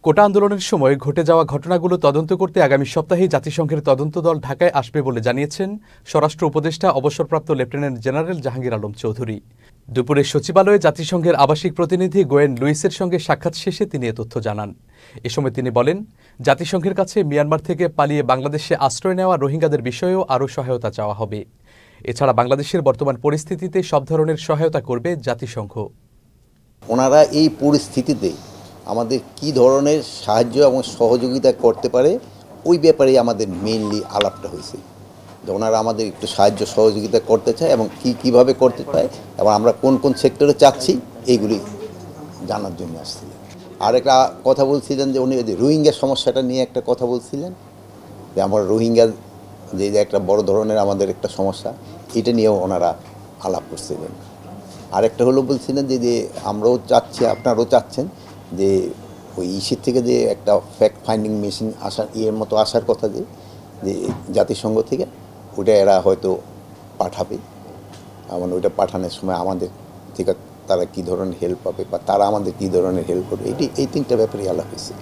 কোটা আন্দোলনের সময় ঘটে যাওয়া ঘটনাগুলো তদন্ত করতে আগামী সপ্তাহেই জাতিসংঘের তদন্ত দল ঢাকায় আসবে বলে জানিয়েছেন স্বরাষ্ট্র উপদেষ্টা অবসরপ্রাপ্ত লেফটেন্যান্ট জেনারেল জাহাঙ্গীর আলম চৌধুরী। দুপুরে সচিবালয়ে জাতিসংঘের আবাসিক প্রতিনিধি গোয়েন লুইসের সঙ্গে সাক্ষাৎ শেষে তিনি এ তথ্য জানান। এ সময় তিনি বলেন, জাতিসংঘের কাছে মিয়ানমার থেকে পালিয়ে বাংলাদেশে আশ্রয় নেওয়া রোহিঙ্গাদের বিষয়েও আরও সহায়তা চাওয়া হবে। এছাড়া বাংলাদেশের বর্তমান পরিস্থিতিতে সব ধরনের সহায়তা করবে জাতিসংঘ। ওনারা এই পরিস্থিতিতে আমাদের কি ধরনের সাহায্য এবং সহযোগিতা করতে পারে ওই ব্যাপারে আমাদের মেইনলি আলাপটা হয়েছে। ওনারা আমাদের একটু সাহায্য সহযোগিতা করতে চায় এবং কীভাবে করতে চায় এবং আমরা কোন কোন সেক্টরে চাচ্ছি এইগুলি জানার জন্য আসছিলেন। আর একটা কথা বলছিলেন যে উনি রোহিঙ্গা সমস্যাটা নিয়ে একটা কথা বলছিলেন যে আমরা রোহিঙ্গা যে একটা বড় ধরনের আমাদের একটা সমস্যা, এটা নিয়েও ওনারা আলাপ করছিলেন। আরেকটা হলো বলছিলেন যে আমরাও চাচ্ছি, আপনারাও চাচ্ছেন যে ওই ইসের থেকে যে একটা ফ্যাক্ট ফাইন্ডিং মেশিন আসার মতো আসার কথা যে জাতিসংঘ থেকে ওটা এরা হয়তো পাঠাবে, মানে ওইটা পাঠানোর সময় আমাদের থেকে তারা কী ধরনের হেল্প পাবে বা তারা আমাদের কী ধরনের হেল্প করবে, এই তিনটা ব্যাপারে আলাপ হয়েছে।